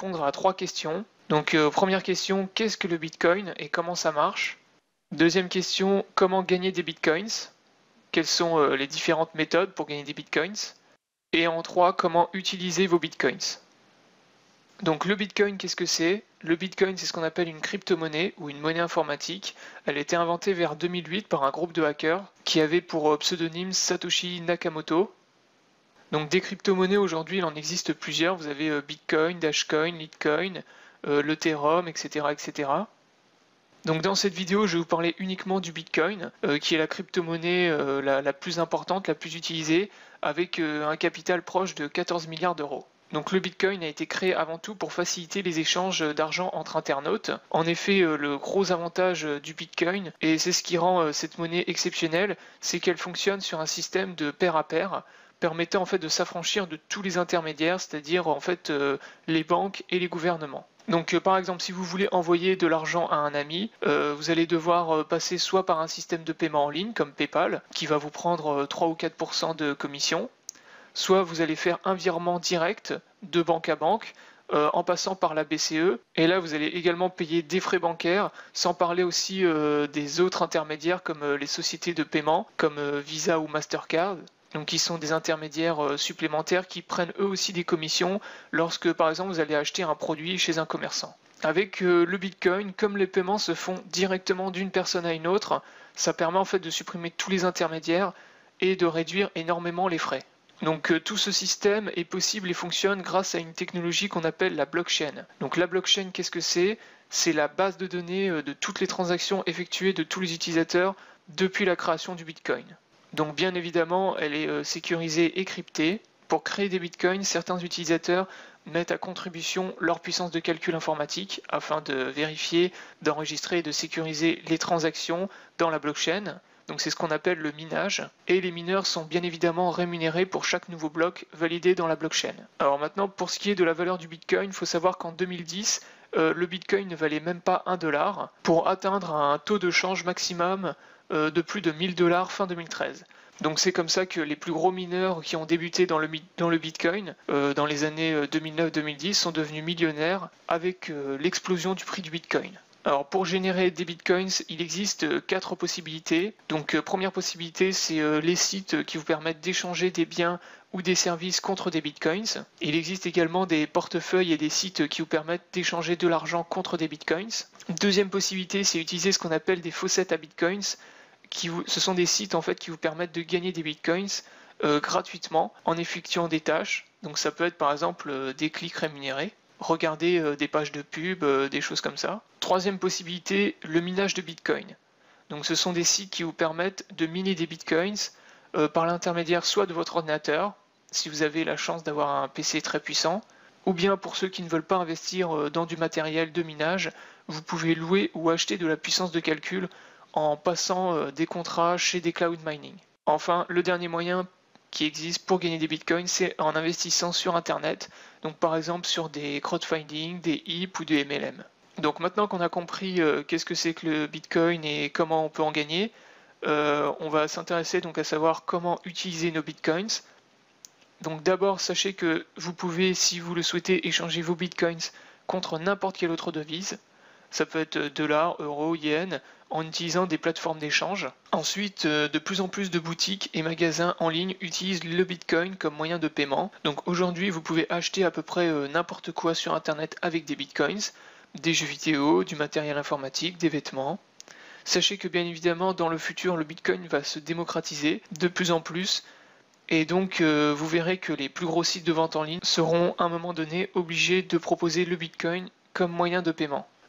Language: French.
Répondre à 3 questions. Donc première question, qu'est-ce que le Bitcoin et comment ça marche? Deuxième question, comment gagner des Bitcoins? Quelles sont les différentes méthodes pour gagner des Bitcoins? Et en 3, comment utiliser vos Bitcoins? Donc le Bitcoin, qu'est-ce que c'est? Le Bitcoin, c'est ce qu'on appelle une crypto-monnaie ou une monnaie informatique. Elle a été inventée vers 2008 par un groupe de hackers qui avait pour pseudonyme Satoshi Nakamoto. Donc des crypto-monnaies aujourd'hui, il en existe plusieurs. Vous avez Bitcoin, Dashcoin, Litecoin, l'Ethereum, etc., etc. Donc dans cette vidéo, je vais vous parler uniquement du Bitcoin, qui est la crypto-monnaie la plus importante, la plus utilisée, avec un capital proche de 14 milliards d'euros. Donc le Bitcoin a été créé avant tout pour faciliter les échanges d'argent entre internautes. En effet, le gros avantage du Bitcoin, et c'est ce qui rend cette monnaie exceptionnelle, c'est qu'elle fonctionne sur un système de pair à pair, permettant en fait de s'affranchir de tous les intermédiaires, c'est-à-dire en fait les banques et les gouvernements. Donc par exemple, si vous voulez envoyer de l'argent à un ami, vous allez devoir passer soit par un système de paiement en ligne comme PayPal, qui va vous prendre 3 ou 4% de commission, soit vous allez faire un virement direct de banque à banque en passant par la BCE. Et là, vous allez également payer des frais bancaires, sans parler aussi des autres intermédiaires comme les sociétés de paiement, comme Visa ou Mastercard. Donc qui sont des intermédiaires supplémentaires qui prennent eux aussi des commissions lorsque par exemple vous allez acheter un produit chez un commerçant. Avec le Bitcoin, comme les paiements se font directement d'une personne à une autre, ça permet en fait de supprimer tous les intermédiaires et de réduire énormément les frais. Donc tout ce système est possible et fonctionne grâce à une technologie qu'on appelle la blockchain. Donc la blockchain, qu'est-ce que c'est? C'est la base de données de toutes les transactions effectuées de tous les utilisateurs depuis la création du Bitcoin. Donc bien évidemment, elle est sécurisée et cryptée. Pour créer des bitcoins, certains utilisateurs mettent à contribution leur puissance de calcul informatique afin de vérifier, d'enregistrer et de sécuriser les transactions dans la blockchain. Donc c'est ce qu'on appelle le minage. Et les mineurs sont bien évidemment rémunérés pour chaque nouveau bloc validé dans la blockchain. Alors maintenant, pour ce qui est de la valeur du bitcoin, il faut savoir qu'en 2010, le bitcoin ne valait même pas 1 dollar pour atteindre un taux de change maximum de plus de 1000 dollars fin 2013. Donc c'est comme ça que les plus gros mineurs qui ont débuté dans le Bitcoin dans les années 2009-2010 sont devenus millionnaires avec l'explosion du prix du Bitcoin. Alors pour générer des Bitcoins, il existe 4 possibilités. Donc première possibilité, c'est les sites qui vous permettent d'échanger des biens ou des services contre des Bitcoins. Il existe également des portefeuilles et des sites qui vous permettent d'échanger de l'argent contre des Bitcoins. Deuxième possibilité, c'est utiliser ce qu'on appelle des faucets à Bitcoins. Ce sont des sites en fait qui vous permettent de gagner des bitcoins gratuitement en effectuant des tâches. Donc ça peut être par exemple des clics rémunérés, regarder des pages de pub, des choses comme ça. Troisième possibilité, le minage de bitcoin. Donc ce sont des sites qui vous permettent de miner des bitcoins par l'intermédiaire soit de votre ordinateur, si vous avez la chance d'avoir un PC très puissant, ou bien pour ceux qui ne veulent pas investir dans du matériel de minage, vous pouvez louer ou acheter de la puissance de calcul en passant des contrats chez des cloud mining. Enfin, le dernier moyen qui existe pour gagner des bitcoins, c'est en investissant sur Internet, donc par exemple sur des crowdfunding, des HIP ou des MLM. Donc maintenant qu'on a compris qu'est-ce que c'est que le bitcoin et comment on peut en gagner, on va s'intéresser donc à savoir comment utiliser nos bitcoins. Donc d'abord, sachez que vous pouvez, si vous le souhaitez, échanger vos bitcoins contre n'importe quelle autre devise. Ça peut être dollars, euros, yens, en utilisant des plateformes d'échange. Ensuite, de plus en plus de boutiques et magasins en ligne utilisent le Bitcoin comme moyen de paiement. Donc aujourd'hui, vous pouvez acheter à peu près n'importe quoi sur Internet avec des Bitcoins, des jeux vidéo, du matériel informatique, des vêtements. Sachez que bien évidemment, dans le futur, le Bitcoin va se démocratiser de plus en plus. Et donc, vous verrez que les plus gros sites de vente en ligne seront à un moment donné obligés de proposer le Bitcoin comme moyen de paiement.